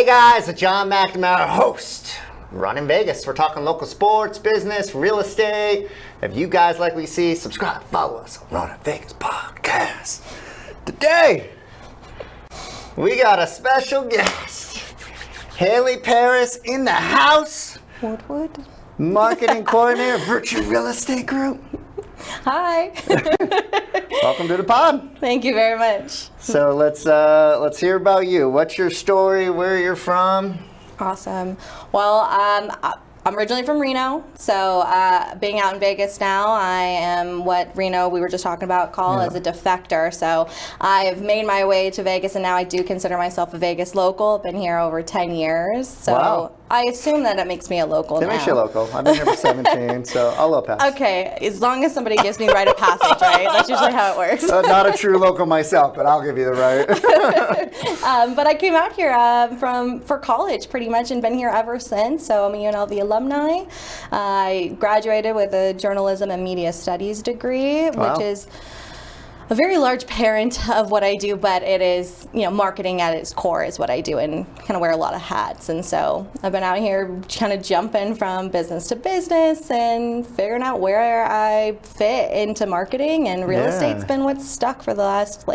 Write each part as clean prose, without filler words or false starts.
guys, it's John McNamara, host. Running Vegas. We're talking local sports, business, real estate. If you guys like what you see, subscribe, follow us on Running Vegas podcast. Today, we got a special guest. Haeli Paris in the house. What? Marketing coordinator, Virtue Real Estate Group. Hi. Welcome to the pod. Thank you very much. So let's hear about you. What's your story? Where you're from? Awesome. Well, I'm originally from Reno, so being out in Vegas now, I am what Reno, we were just talking about, call as a defector. So I've made my way to Vegas, and now I do consider myself a Vegas local. I've been here over 10 years, so wow. I assume that it makes me a local now. It makes you local. I've been here for 17, so I'll low pass. Okay, as long as somebody gives me the right of passage, right? That's usually how it works. Not a true local myself, but I'll give you the right. But I came out here for college pretty much and been here ever since. So I'm a UNLV alumni. I graduated with a journalism and media studies degree, Wow. which is a very large parent of what I do, but it is, marketing at its core is what I do and kind of wear a lot of hats. And so I've been out here kind of jumping from business to business and figuring out where I fit into marketing, and real estate's been what's stuck for the last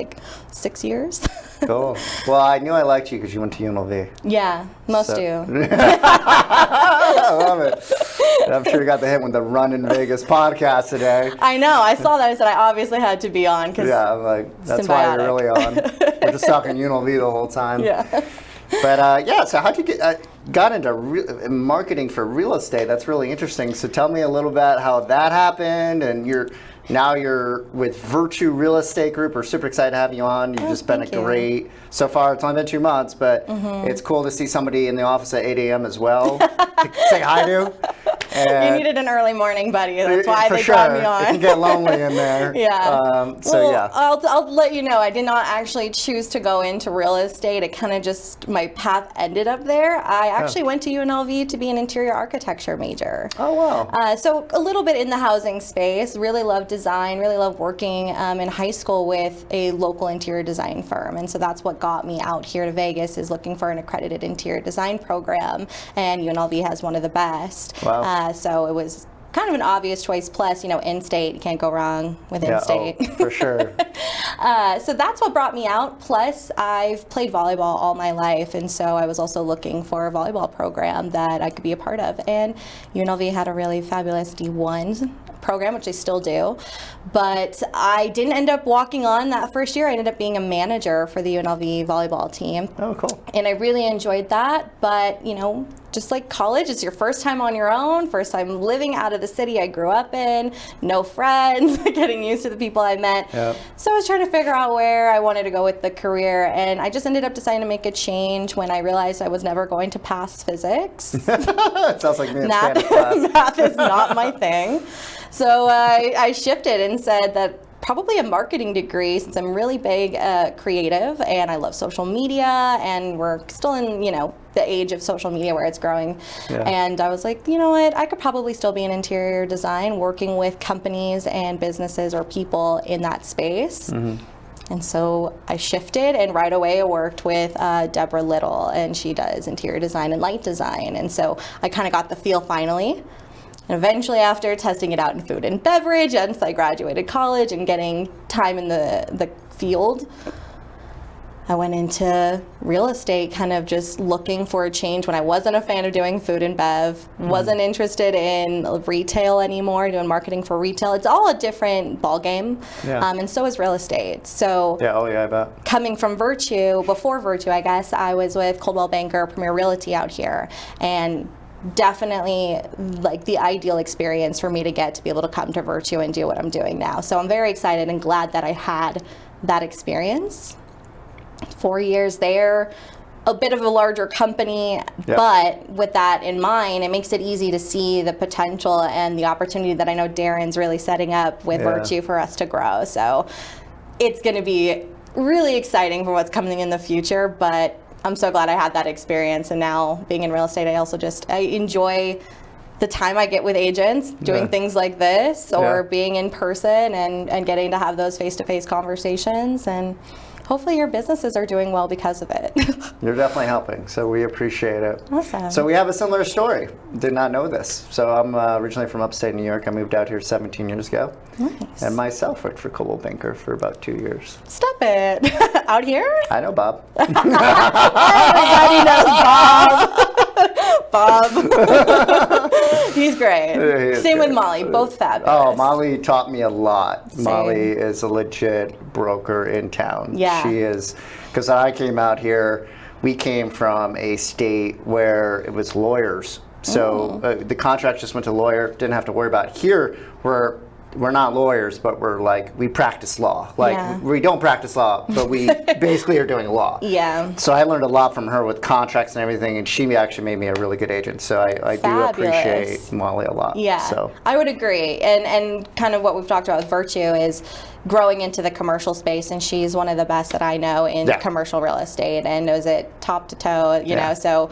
6 years. Cool. Well, I knew I liked you because you went to UNLV. Yeah, most do. I love it. And I'm sure you got the hit with the Running Vegas podcast today. I know. I saw that. I said I obviously had to be on. Yeah, I'm like, that's why you're really on. We're just talking UNLV the whole time. Yeah. But so how'd you got into marketing for real estate? That's really interesting. So tell me a little bit how that happened, and now you're with Virtue Real Estate Group. We're super excited to have you on. You've just been great. So far, it's only been 2 months, but it's cool to see somebody in the office at 8 a.m. as well to say hi to. You needed an early morning buddy. That's why they brought me on. It can get lonely in there. Yeah. I'll let you know, I did not actually choose to go into real estate. It kind of just, my path ended up there. I actually went to UNLV to be an interior architecture major. Oh, wow. So a little bit in the housing space. Really loved design, really loved working in high school with a local interior design firm. And so that's what got me out here to Vegas, is looking for an accredited interior design program. And UNLV has one of the best. Wow. So it was kind of an obvious choice. Plus, in-state, you can't go wrong with in-state. Oh, for sure. So that's what brought me out. Plus, I've played volleyball all my life, and so I was also looking for a volleyball program that I could be a part of. And UNLV had a really fabulous D1 program, which they still do. But I didn't end up walking on that first year. I ended up being a manager for the UNLV volleyball team. Oh, cool. And I really enjoyed that. But, just like college, it's your first time on your own, first time living out of the city I grew up in, no friends, getting used to the people I met. Yep. So I was trying to figure out where I wanted to go with the career, and I just ended up deciding to make a change when I realized I was never going to pass physics. It sounds like me in Spanish class. Math is not my thing. So I shifted and said that probably a marketing degree, since I'm really big creative and I love social media, and we're still in, the age of social media where it's growing. Yeah. And I was like, you know what, I could probably still be in interior design, working with companies and businesses or people in that space. Mm-hmm. And so I shifted, and right away I worked with Deborah Little, and she does interior design and light design. And so I kind of got the feel finally. And eventually, after testing it out in food and beverage, once I graduated college and getting time in the field, I went into real estate, kind of just looking for a change when I wasn't a fan of doing food and bev, wasn't interested in retail anymore, doing marketing for retail. It's all a different ballgame, and so is real estate. So I bet. Coming from before Virtue, I guess, I was with Coldwell Banker Premier Realty out here, and definitely the ideal experience for me to get to be able to come to Virtue and do what I'm doing now. So I'm very excited and glad that I had that experience. 4 years there, a bit of a larger company, but with that in mind, it makes it easy to see the potential and the opportunity that I know Darren's really setting up with Virtue for us to grow. So it's going to be really exciting for what's coming in the future, but I'm so glad I had that experience. And now being in real estate, I enjoy the time I get with agents doing things like this, or being in person and getting to have those face-to-face conversations. And hopefully your businesses are doing well because of it. You're definitely helping, so we appreciate it. Awesome. So we have a similar story. Did not know this. So I'm originally from upstate New York. I moved out here 17 years ago. Nice. And myself worked for Coldwell Banker for about 2 years. Stop it. Out here? I know Bob. Everybody knows Bob. He's great. He is Same with great. Molly. Both fabulous. Oh, Molly taught me a lot. Same. Molly is a legit broker in town. Yeah. She is, because when I came out here, we came from a state where it was lawyers. So the contract just went to lawyer, didn't have to worry about it. Here, we're not lawyers, but we practice law. Yeah. We don't practice law, but we basically are doing law. Yeah. So I learned a lot from her with contracts and everything, and she actually made me a really good agent. So I do appreciate Molly a lot. Yeah, so. I would agree. And kind of what we've talked about with Virtue is growing into the commercial space, and she's one of the best that I know in commercial real estate and knows it top to toe, you know, so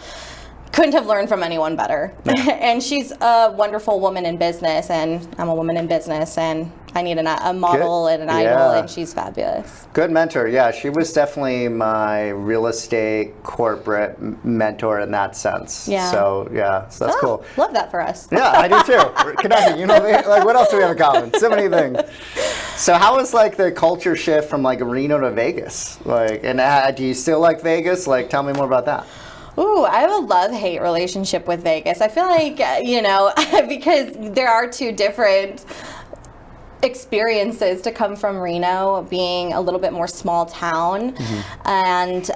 couldn't have learned from anyone better. And she's a wonderful woman in business, and I'm a woman in business, and I need a model and an idol, and she's fabulous. Good mentor. Yeah, she was definitely my real estate corporate mentor in that sense. Yeah. So that's cool. Love that for us. Yeah, I do too. We're connected. You know, like what else do we have in common? So many things. So how was the culture shift from Reno to Vegas? And do you still like Vegas? Tell me more about that. Ooh, I have a love-hate relationship with Vegas. I feel like, because there are two different experiences to come from Reno, being a little bit more small town, and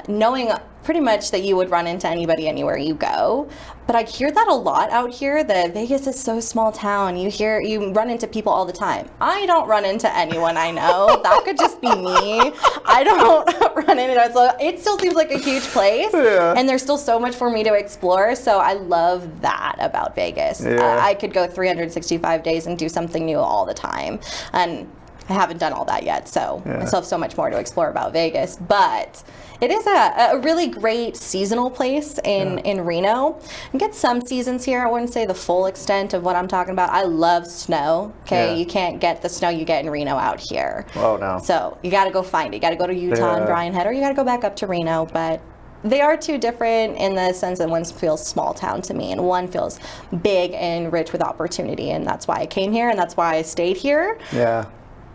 knowing pretty much that you would run into anybody anywhere you go. But I hear that a lot out here, that Vegas is so small town. You run into people all the time. I don't run into anyone I know. That could just be me. I don't run into it. So it still seems like a huge place, and there's still so much for me to explore. So I love that about Vegas. I could go 365 days and do something new all the time. And I haven't done all that yet, so I still have so much more to explore about Vegas. But it is a really great seasonal place in Reno. You get some seasons here. I wouldn't say the full extent of what I'm talking about. I love snow. Okay, you can't get the snow you get in Reno out here. Oh no. So you got to go find it. You got to go to Utah and Bryan Head, or you got to go back up to Reno. But they are two different in the sense that one feels small town to me, and one feels big and rich with opportunity. And that's why I came here, and that's why I stayed here. Yeah.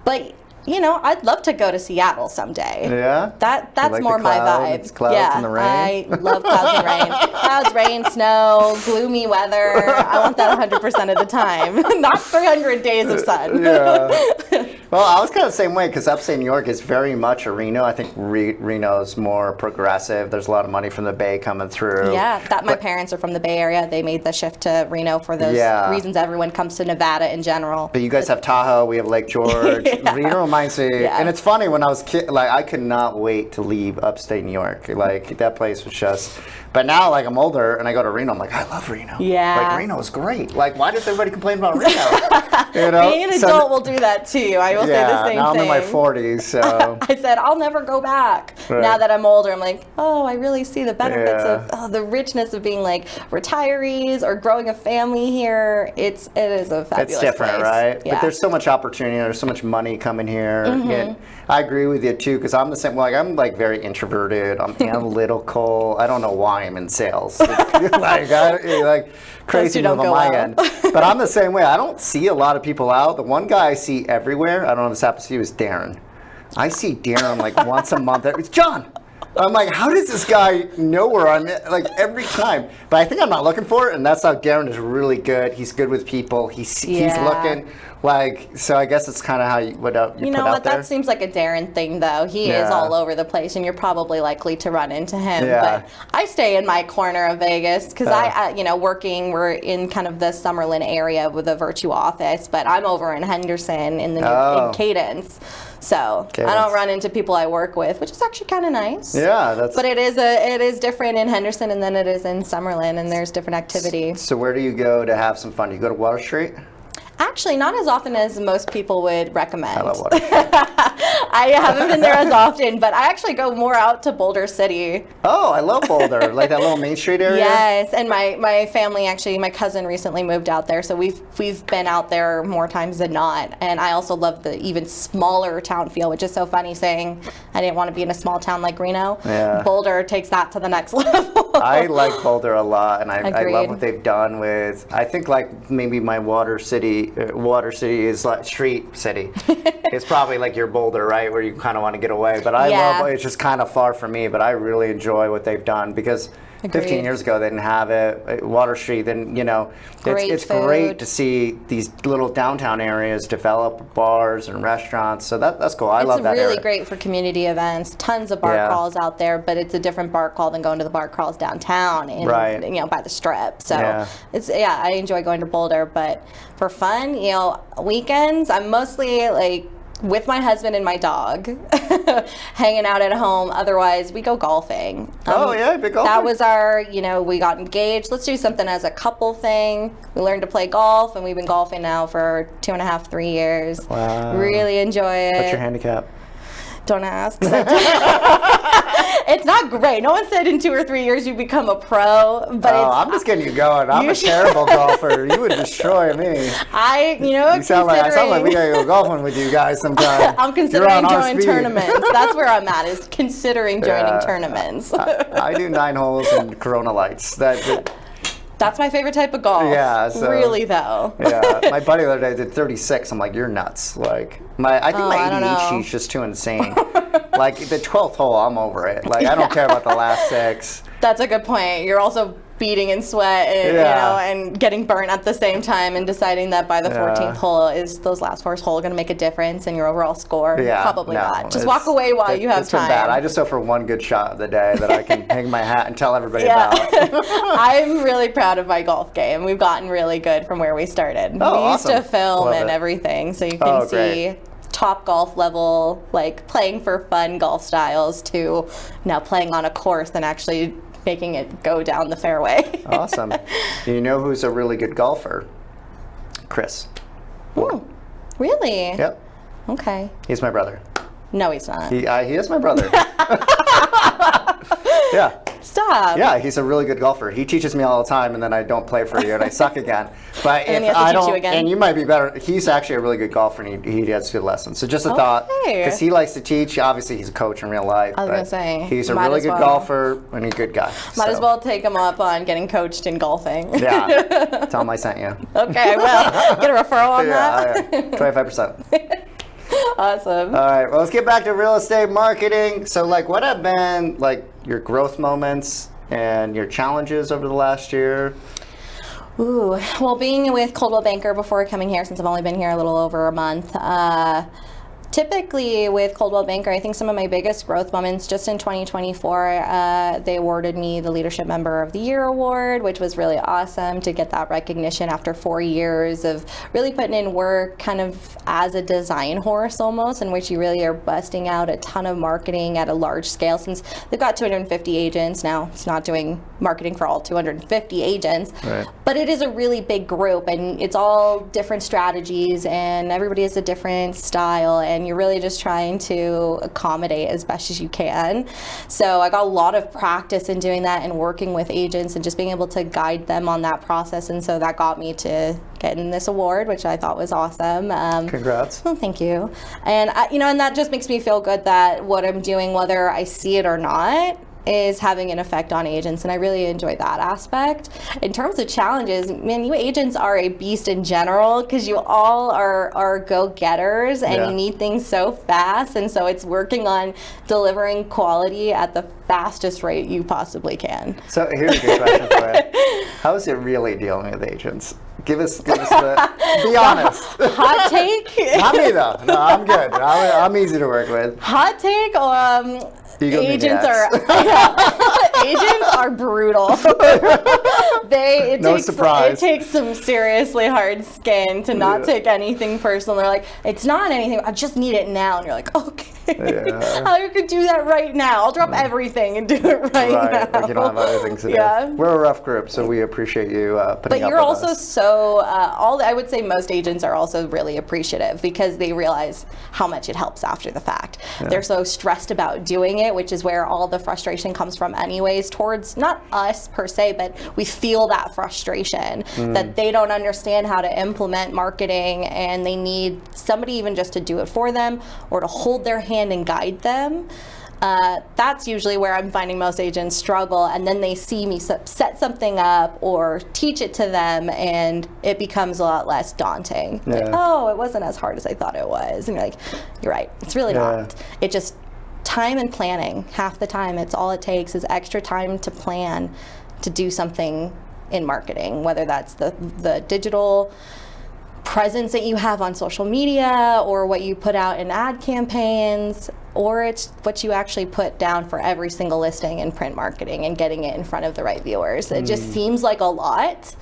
But I'd love to go to Seattle someday. Yeah? That's more my vibe. Clouds and the rain? I love clouds and rain. Clouds, rain, snow, gloomy weather. I want that 100% of the time. Not 300 days of sun. Yeah. Well, I was kind of the same way, because upstate New York is very much a Reno. I think Reno's more progressive. There's a lot of money from the Bay coming through. Yeah, my parents are from the Bay Area. They made the shift to Reno for those reasons everyone comes to Nevada in general. But you guys have Tahoe, we have Lake George. Reno reminds me, and it's funny, when I was kid, I could not wait to leave upstate New York. That place was just, but now I'm older and I go to Reno, I'm like, I love Reno. Yeah. Reno is great. Why does everybody complain about Reno? Being an adult will do that too. I will say the same thing. Now I'm in my 40s, so. I said, I'll never go back. Right. Now that I'm older, I'm like, I really see the benefits of the richness of being retirees or growing a family here. It is a fabulous It's different, place. right? Yeah. But there's so much opportunity, there's so much money coming here. I agree with you too, because I'm the same. I'm very introverted. I'm analytical. I don't know why I'm in sales. Crazy move on my end. But I'm the same way. I don't see a lot of people out. The one guy I see everywhere, I don't know if this happens to you, is Darren. I see Darren once a month. It's John. I'm like, how does this guy know where I'm at? Every time. But I think I'm not looking for it, and that's how Darren is really good. He's good with people. He's looking. So I guess it's kind of how you put out there. That seems like a Darren thing, though. He is all over the place, and you're probably likely to run into him. Yeah. But I stay in my corner of Vegas because we're in kind of the Summerlin area with a Virtue office, but I'm over in Henderson in in Cadence. So I don't run into people I work with, which is actually kind of nice. Yeah, But it is different in Henderson and then it is in Summerlin, and there's different activity. So where do you go to have some fun? Do you go to Water Street? Actually, not as often as most people would recommend. I love Water Street. I haven't been there as often, but I actually go more out to Boulder City. Oh, I love Boulder. Like that little Main Street area? Yes, and my family, actually, my cousin recently moved out there, so we've been out there more times than not. And I also love the even smaller town feel, which is so funny saying I didn't want to be in a small town like Reno. Yeah. Boulder takes that to the next level. I like Boulder a lot, and I love Agreed. what they've done with, I think like maybe my Water City is like Street City. It's probably like your Boulder, right, where you kind of want to get away. But I Yeah. love, it's just kind of far from me, but I really enjoy what they've done because Agreed. 15 years ago they didn't have it. Water Street, then, you know, Great it's food. great to see these little downtown areas develop bars and restaurants. So that's cool. I love that It's really area. great for community events. Tons of bar Yeah. crawls out there, but it's a different bar crawl than going to the bar crawls downtown and Right. you know, by the Strip. So Yeah. I enjoy going to Boulder, but for fun, you know, weekends I'm mostly like with my husband and my dog, hanging out at home. Otherwise, we go golfing. Oh, yeah, big golfer? That was our, you know, we got engaged. Let's do something as a couple thing. We learned to play golf, and we've been golfing now for 2.5, 3 years. Wow. Really enjoy it. What's your handicap? Don't ask. It's not great. No one said in 2 or 3 years you become a pro, but I'm just getting you going. I'm You a should- terrible golfer. You would destroy me. you know, I sound like we gotta go golfing with you guys sometime. I'm considering You're on our joining speed. tournaments. That's where I'm at, is considering joining Yeah. tournaments. I do 9 holes and Corona lights. That's my favorite type of golf. Yeah, so- Really though. Yeah, my buddy the other day did 36. I'm like, you're nuts. Like, I think my I don't know. ADHD is just too insane. Like the 12th hole, I'm over it. Like I don't care about the last 6. That's a good point. You're also beating in sweat and, Yeah. you know, and getting burnt at the same time, and deciding that by the 14th hole is those last 4 holes going to make a difference in your overall score. Yeah, Probably no, not. Just it's- walk away while you have it's been time. bad. I just hope for one good shot of the day that I can hang my hat and tell everybody Yeah. about. I'm really proud of my golf game. We've gotten really good from where we started. Oh, we used to awesome. film Love and it. everything, so you can Oh, see great. top golf level, like playing for fun golf styles, to now playing on a course and actually making it go down the fairway. Awesome. You know who's a really good golfer? Chris. Ooh, really? Yep. Okay. He's my brother. No, he's not. He is my brother. Yeah. Stop. Yeah, he's a really good golfer. He teaches me all the time, and then I don't play for a year, and I suck again. But And then if he has to I teach don't, you again. and you might be better. He's actually a really good golfer, and he has good lessons. So just a thought, Okay. because he likes to teach. Obviously, he's a coach in real life. I was but gonna say, he's a might really as good well. golfer and a good guy. Might as So, well take him up on getting coached in golfing. Yeah. Tell him I sent you. Okay, well, get a referral on that. Yeah, 25%. Awesome. All right, well, let's get back to real estate marketing. So, like, what have been, like, your growth moments and your challenges over the last year? Ooh, well, being with Coldwell Banker before coming here, since I've only been here a little over a month, typically with Coldwell Banker, I think some of my biggest growth moments just in 2024, they awarded me the Leadership Member of the Year award, which was really awesome to get that recognition after 4 years of really putting in work kind of as a design horse almost, in which you really are busting out a ton of marketing at a large scale. Since they've got 250 agents now, it's not doing marketing for all 250 agents, Right. but it is a really big group, and it's all different strategies, and everybody has a different style, and you're really just trying to accommodate as best as you can. So I got a lot of practice in doing that and working with agents and just being able to guide them on that process, and so that got me to getting this award, which I thought was awesome. Congrats. Well, thank you. And and that just makes me feel good that what I'm doing, whether I see it or not, is having an effect on agents, and I really enjoy that aspect. In terms of challenges, man, you agents are a beast in general, because you all are go-getters, and Yeah. you need things so fast, and so it's working on delivering quality at the fastest rate you possibly can. So here's a good question for you. How is it really dealing with agents? Give us the, be honest. Hot take? Not me though. No, I'm good. I'm easy to work with. Hot take, Eagle agents maniacs. are Agents are brutal. No surprise. It takes some seriously hard skin to not take anything personal. They're like, it's not anything. I just need it now. And you're like, okay. I could do that right now. I'll drop everything and do it right now. Like you don't have other things to do. Yeah. We're a rough group, so we appreciate you putting up with us. But you're also so, I would say most agents are also really appreciative because they realize how much it helps after the fact. They're so stressed about doing it, which is where all the frustration comes from anyways, towards not us per se, but we feel that frustration that they don't understand how to implement marketing and they need somebody even just to do it for them or to hold their hand and guide them. That's usually where I'm finding most agents struggle, and then they see me set something up or teach it to them and it becomes a lot less daunting. Like, oh, it wasn't as hard as I thought it was. And you're like, you're right, it's really not. It just, time and planning, half the time, it's all it takes is extra time to plan to do something in marketing, whether that's the digital presence that you have on social media or what you put out in ad campaigns, or it's what you actually put down for every single listing in print marketing and getting it in front of the right viewers. It just seems like a lot,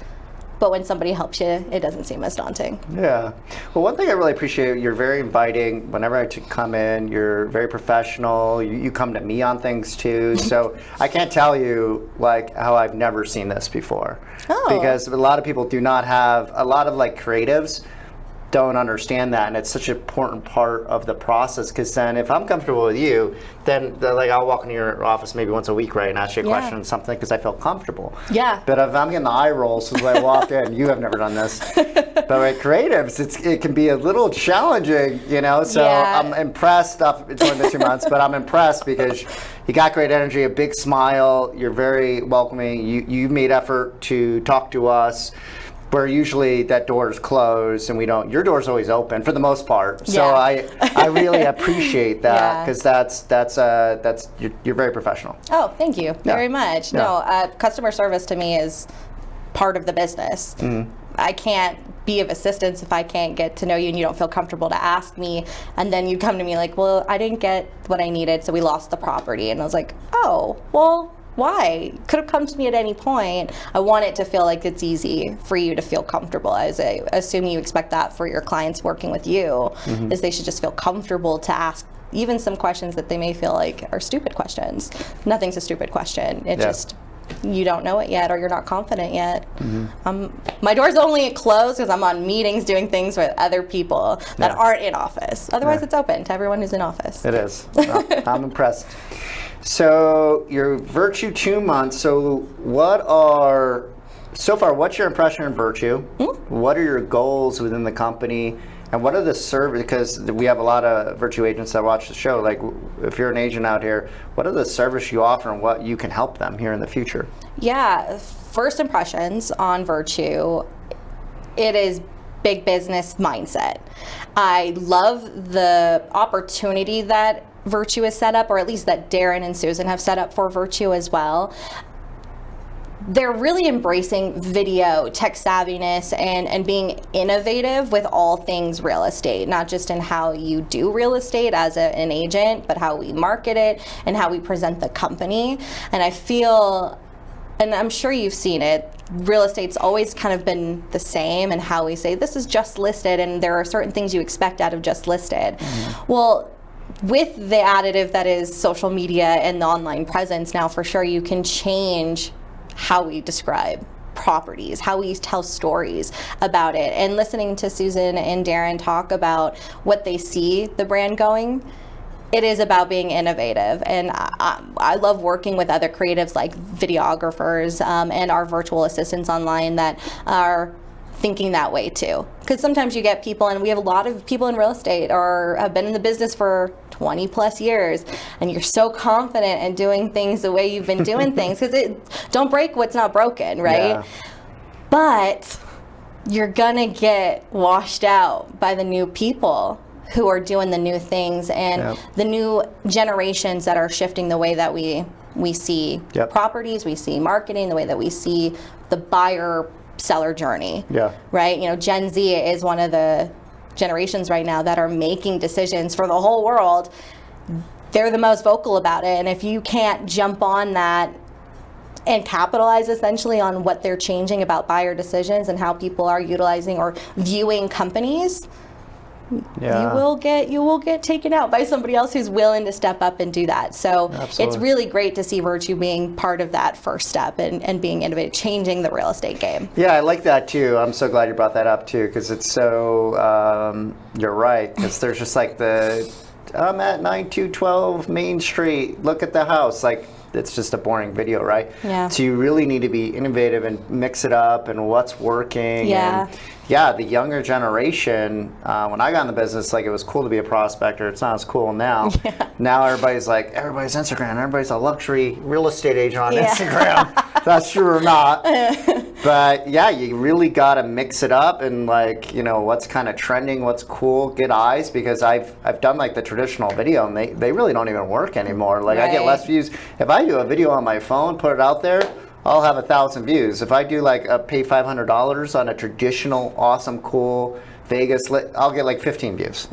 but when somebody helps you, it doesn't seem as daunting. Yeah. Well, one thing I really appreciate, you're very inviting. Whenever I come in, you're very professional. You come to me on things too. So I can't tell you like how I've never seen this before. Oh. Because a lot of people do not have, a lot of like creatives don't understand that, and it's such an important part of the process, because then if I'm comfortable with you, then like I'll walk into your office maybe once a week, right, and ask you a question on something because I feel comfortable. Yeah. But if I'm getting the eye rolls as I walk in, you have never done this. But with creatives, it can be a little challenging, you know, so I'm impressed. It's only been 2 months, but I'm impressed because you got great energy, a big smile, you're very welcoming, you made effort to talk to us. Where usually that door is closed and we don't, your door's always open for the most part. So I really appreciate that, because that's you're very professional. Oh, thank you very much. No, customer service to me is part of the business. I can't be of assistance if I can't get to know you and you don't feel comfortable to ask me, and then you come to me like, well, I didn't get what I needed, so we lost the property. And I was like, oh, well, why? Could have come to me at any point. I want it to feel like it's easy for you to feel comfortable. As I assume you expect that for your clients working with you, is they should just feel comfortable to ask even some questions that they may feel like are stupid questions. Nothing's a stupid question. It just, you don't know it yet or you're not confident yet. My door's only closed because I'm on meetings doing things with other people that aren't in office. Otherwise it's open to everyone who's in office. It is. I'm impressed. So your Virtue 2 months, so so far, what's your impression of Virtue? What are your goals within the company? And what are the service, because we have a lot of Virtue agents that watch the show, like if you're an agent out here, what are the service you offer and what you can help them here in the future? Yeah, first impressions on Virtue, it is big business mindset. I love the opportunity that Virtue is set up, or at least that Darren and Susan have set up for Virtue as well. They're really embracing video, tech savviness, and being innovative with all things real estate, not just in how you do real estate as an agent, but how we market it and how we present the company. And I feel, and I'm sure you've seen it, real estate's always kind of been the same, and how we say this is just listed and there are certain things you expect out of just listed. Well, with the additive that is social media and the online presence, now for sure you can change how we describe properties, how we tell stories about it. And listening to Susan and Darren talk about what they see the brand going, it is about being innovative. And I love working with other creatives like videographers and our virtual assistants online that are thinking that way too. Because sometimes you get people, and we have a lot of people in real estate or have been in the business for 20 plus years, and you're so confident in doing things the way you've been doing things, because don't break what's not broken, right? But you're gonna get washed out by the new people who are doing the new things and the new generations that are shifting the way that we see properties, we see marketing, the way that we see the buyer seller journey. Right? You know, Gen Z is one of the generations right now that are making decisions for the whole world. They're the most vocal about it, and if you can't jump on that and capitalize essentially on what they're changing about buyer decisions and how people are utilizing or viewing companies, Yeah. you will get taken out by somebody else who's willing to step up and do that. So Absolutely. it's really great to see Virtue being part of that first step and being innovative, changing the real estate game. Yeah, I like that too. I'm so glad you brought that up too, because it's so, you're right, because there's just like I'm at 9212 Main Street, look at the house. Like, it's just a boring video, right? Yeah. So you really need to be innovative and mix it up and what's working. Yeah. And yeah, the younger generation, when I got in the business, like, it was cool to be a prospector. It's not as cool now. Yeah. Now everybody's Instagram. Everybody's a luxury real estate agent on Yeah. Instagram. If that's true or not. But yeah, you really got to mix it up and, like, you know, what's kind of trending, what's cool, get eyes, because I've done like the traditional video and they really don't even work anymore. Like, I get Right. less views. If I do a video on my phone, put it out there, I'll have 1,000 views. If I do pay $500 on a traditional, awesome, cool Vegas, I'll get like 15 views.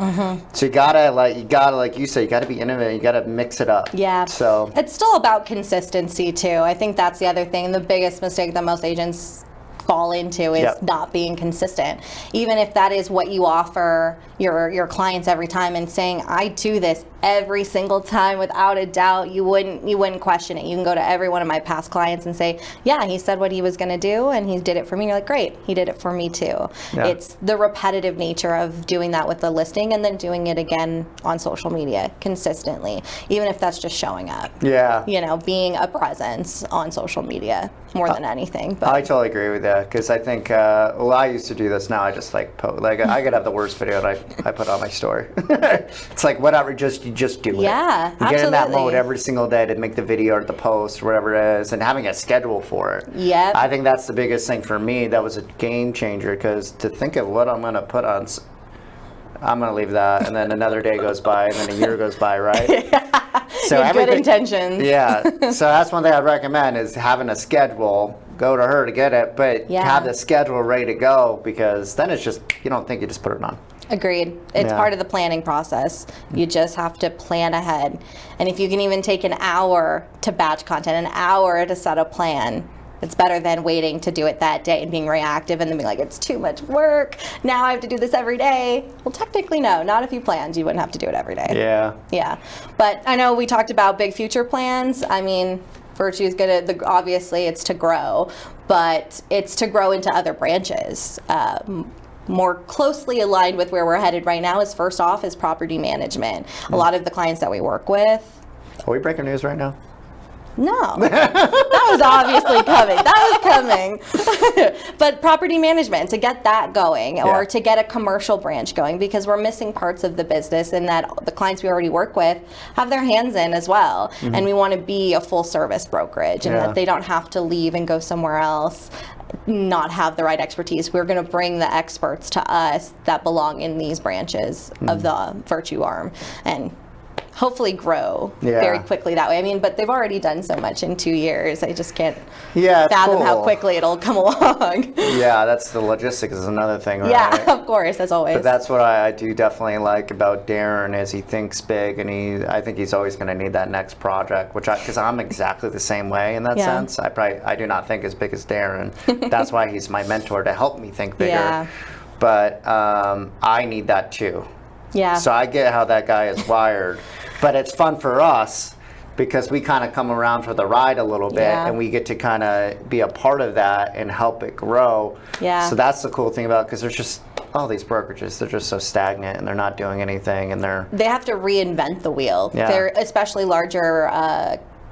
So you gotta like you said, you gotta be innovative. You gotta mix it up. Yeah. So it's still about consistency too. I think that's the other thing. The biggest mistake that most agents fall into is Yep. not being consistent. Even if that is what you offer your clients every time, and saying, I do this every single time without a doubt, you wouldn't question it. You can go to every one of my past clients and say, yeah, he said what he was going to do and he did it for me. And you're like, great, he did it for me too. Yeah. It's the repetitive nature of doing that with the listing and then doing it again on social media consistently, even if that's just showing up. yeah. You know, being a presence on social media more than anything. But I totally agree with that, because I think, I used to do this. Now I just I could have the worst video that I put on my story. It's like, whatever, you just do it. Yeah, You get in that absolutely. mode every single day to make the video or the post or whatever it is, and having a schedule for it. Yep. I think that's the biggest thing for me. That was a game changer, because to think of what I'm going to put on, I'm going to leave that, and then another day goes by, and then a year goes by, right? So you have good everything- intentions. Yeah. So that's one thing I'd recommend, is having a schedule. Go to her to get it, but Yeah. have the schedule ready to go, because then it's just, you don't think, you just put it on. Agreed. It's Yeah. part of the planning process. You just have to plan ahead. And if you can even take an hour to batch content, an hour to set a plan, it's better than waiting to do it that day and being reactive and then being like, it's too much work. Now I have to do this every day. Well, technically, no. Not if you planned. You wouldn't have to do it every day. Yeah. Yeah. But I know we talked about big future plans. I mean, Virtue is going to, obviously, it's to grow, but it's to grow into other branches. More closely aligned with where we're headed right now is, first off, is property management. A lot of the clients that we work with, Are we breaking news right now? no, that was obviously coming. That was coming. But property management, to get that going, or Yeah. to get a commercial branch going, because we're missing parts of the business, and that the clients we already work with have their hands in as well. And we want to be a full service brokerage, and Yeah. that they don't have to leave and go somewhere else, not have the right expertise. We're going to bring the experts to us that belong in these branches of the Virtue arm, and hopefully grow Yeah. very quickly that way. I mean, but they've already done so much in 2 years. I just can't Yeah, it's fathom how cool. quickly it'll come along. Yeah, that's the logistics is another thing, right? Yeah, of course, as always. But that's what I do definitely like about Darren, is he thinks big, and I think he's always going to need that next project, because I'm exactly the same way in that Yeah. sense. I do not think as big as Darren. That's why he's my mentor, to help me think bigger. Yeah. But I need that too. Yeah. So I get how that guy is wired, but it's fun for us because we kind of come around for the ride a little bit, Yeah. and we get to kind of be a part of that and help it grow. Yeah. So that's the cool thing about it, because there's just all these brokerages, they're just so stagnant and they're not doing anything, and They have to reinvent the wheel. Yeah. They're especially larger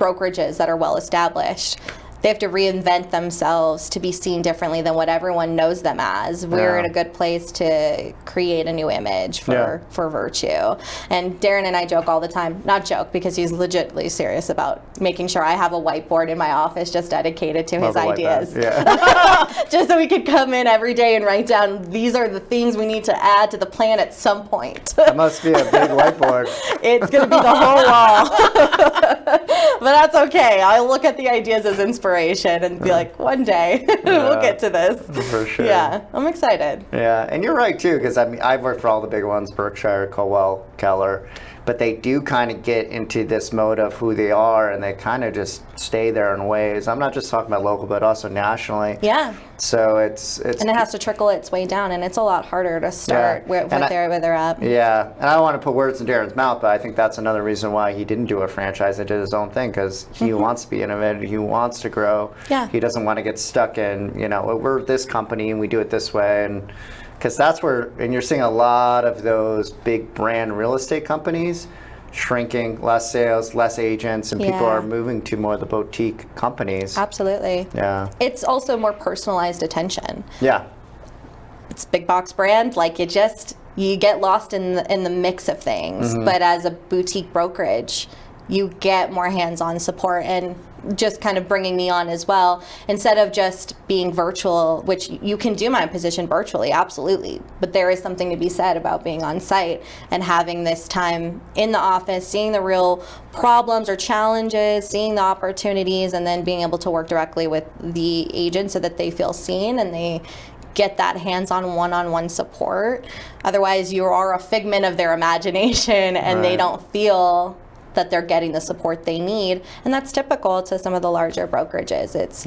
brokerages that are well established. They have to reinvent themselves to be seen differently than what everyone knows them as. We're Yeah. in a good place to create a new image Yeah. for Virtue. And Darren and I joke all the time, not joke because he's legitimately serious about making sure I have a whiteboard in my office just dedicated to his Love it like that. ideas. Yeah. Just so we could come in every day and write down, these are the things we need to add to the plan at some point. That must be a big whiteboard. It's going to be the whole wall. But that's okay. I'll look at the ideas as inspiration and be like, one day we'll get to this. For sure. Yeah, I'm excited. Yeah, and you're right too, because I mean, I've worked for all the big ones, Berkshire, Colwell, Keller, but they do kind of get into this mode of who they are, and they kind of just stay there in ways. I'm not just talking about local, but also nationally. Yeah. So it's and it has to trickle its way down, and it's a lot harder to start where they're at. Yeah, and I don't want to put words in Darren's mouth, but I think that's another reason why he didn't do a franchise and did his own thing, because he wants to be innovative, he wants to grow. Yeah. He doesn't want to get stuck in, we're this company and we do it this way, and because that's where, and you're seeing a lot of those big brand real estate companies shrinking, less sales, less agents, and people are moving to more of the boutique companies. Absolutely. Yeah. It's also more personalized attention. Yeah. It's big box brand, like you get lost in the mix of things. But as a boutique brokerage, you get more hands-on support, and just kind of bringing me on as well, instead of just being virtual, which you can do my position virtually, absolutely, but there is something to be said about being on site and having this time in the office, seeing the real problems or challenges, seeing the opportunities, and then being able to work directly with the agent so that they feel seen and they get that hands-on one-on-one support. Otherwise, you are a figment of their imagination, and they don't feel that they're getting the support they need, and that's typical to some of the larger brokerages. It's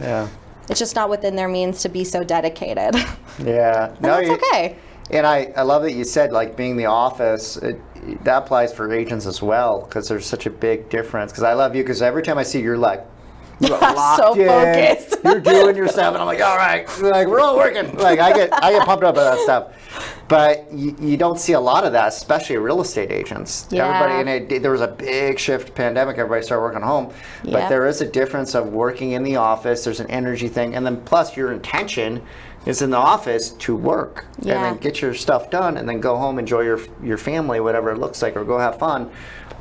just not within their means to be so dedicated. Yeah, and that's okay. And I love that you said, like, being the office, that applies for agents as well, because there's such a big difference. Because I love you, because every time I see you, you're like, you're locked so in, focused. You're doing your stuff, and I'm like, all right, like, we're all working. Like, I get pumped up about that stuff. But you don't see a lot of that, especially real estate agents. Yeah. Everybody, there was a big shift, pandemic, everybody started working home. But there is a difference of working in the office, there's an energy thing, and then plus your intention is in the office to work and then get your stuff done and then go home, enjoy your family, whatever it looks like, or go have fun.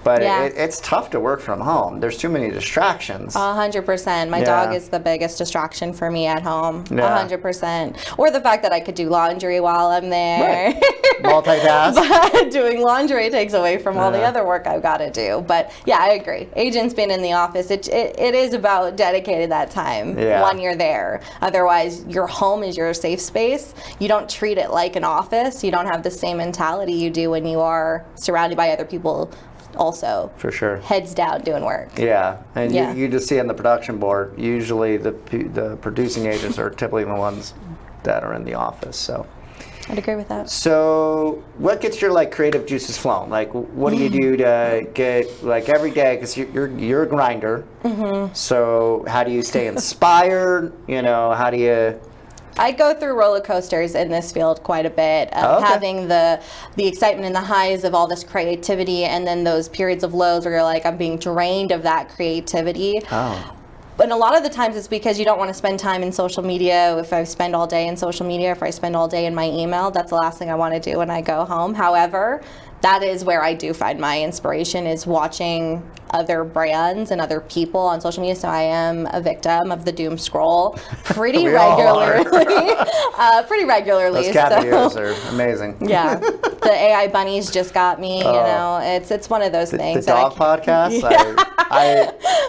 But it's tough to work from home. There's too many distractions. 100%. My dog is the biggest distraction for me at home. 100%. Or the fact that I could do laundry while I'm there. Right. Multitask. But doing laundry takes away from all the other work I've got to do. But yeah, I agree. Agents being in the office, it is about dedicating that time when you're there. Otherwise, your home is your safe space. You don't treat it like an office. You don't have the same mentality you do when you are surrounded by other people. Also, for sure, heads down doing work. Yeah, and you just see on the production board, usually the producing agents are typically the ones that are in the office. So I'd agree with that. So what gets your creative juices flowing? Like, what do you do to get every day? Because you're a grinder. So how do you stay inspired? How do you? I go through roller coasters in this field quite a bit, having the excitement and the highs of all this creativity, and then those periods of lows where you're like, I'm being drained of that creativity. And a lot of the times it's because you don't want to spend time in social media. If I spend all day in social media, if I spend all day in my email, that's the last thing I want to do when I go home. However, that is where I do find my inspiration, is watching other brands and other people on social media. So I am a victim of the doom scroll pretty regularly. Those cat videos are amazing. Yeah, the AI bunnies just got me. It's one of those things. The dog podcast.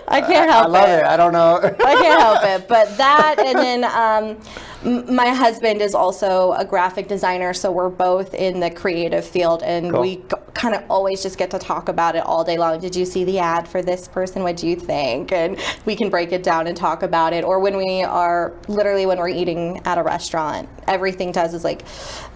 I can't help it. I love it. I don't know. I can't help it. But that, and then my husband is also a graphic designer, so we're both in the creative field, and we kind of always just get to talk about it all day long. Did you see the ad for this person? What do you think? And we can break it down and talk about it. Or when we're eating at a restaurant, everything does is like,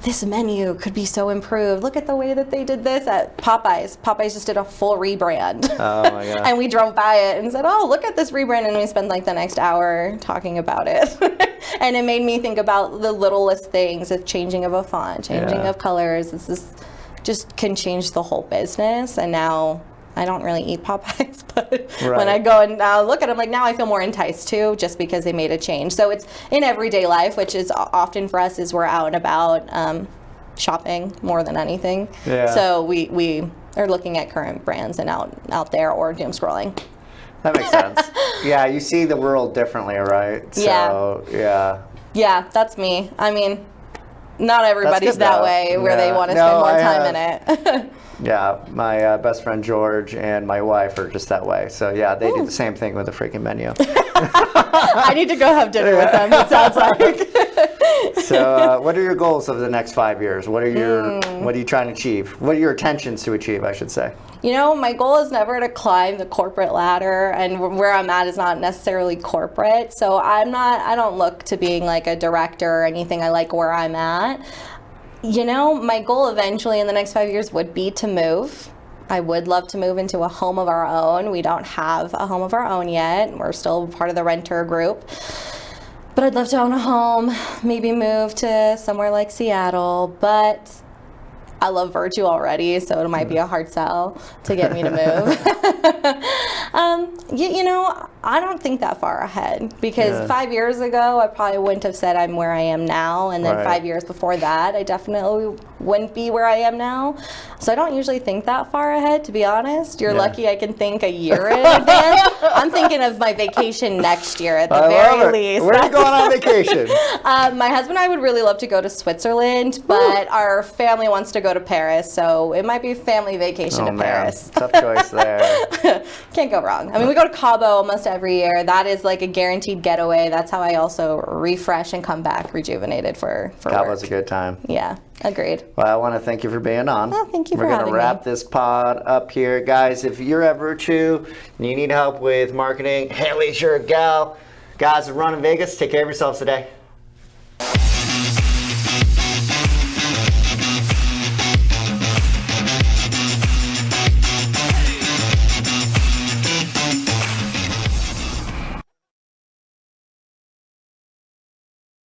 this menu could be so improved. Look at the way that they did this at Popeyes. Popeyes just did a full rebrand. Oh my God. And we drove by it and said, oh, look at this rebrand. And we spent the next hour talking about it. And it made me think about the littlest things, of changing of a font, changing of colors. This is just can change the whole business. And now I don't really eat Popeyes, but when I go and look at them, now I feel more enticed too, just because they made a change. So it's in everyday life, which is often for us is we're out and about shopping more than anything. Yeah. So we are looking at current brands and out there, or doom scrolling. That makes sense. Yeah, you see the world differently, right? So, yeah, that's me. I mean, not everybody's that way where they want to spend more time in it. Yeah, my best friend George and my wife are just that way. So yeah, they do the same thing with the freaking menu. I need to go have dinner with them, it sounds like. So, what are your goals over the next 5 years? What are you trying to achieve? What are your intentions to achieve, I should say? You know, my goal is never to climb the corporate ladder, and where I'm at is not necessarily corporate. So I don't look to being like a director or anything. I like where I'm at. You know, my goal eventually in the next 5 years would be to move. I would love to move into a home of our own. We don't have a home of our own yet. We're still part of the renter group. But I'd love to own a home, maybe move to somewhere like Seattle. But I love Virtue already, so it might be a hard sell to get me to move. You know, I don't think that far ahead, because 5 years ago, I probably wouldn't have said I'm where I am now. And then Right. 5 years before that, I definitely wouldn't be where I am now. So I don't usually think that far ahead, to be honest. You're lucky I can think a year in advance. I'm thinking of my vacation next year at the very least. Where are you going on vacation? My husband and I would really love to go to Switzerland, but our family wants to go to Paris, so it might be family vacation to Paris. Tough choice there. Can't go wrong. I mean, we go to Cabo almost every year. That is like a guaranteed getaway. That's how I also refresh and come back rejuvenated for Cabo's work. a good time. Yeah, agreed. Well, I want to thank you for being on. Oh, thank you for We're having going me. to wrap this pod up here. Guys, if you're at Virtue and you need help with marketing, Haeli's your gal. Guys, run in Vegas. Take care of yourselves today.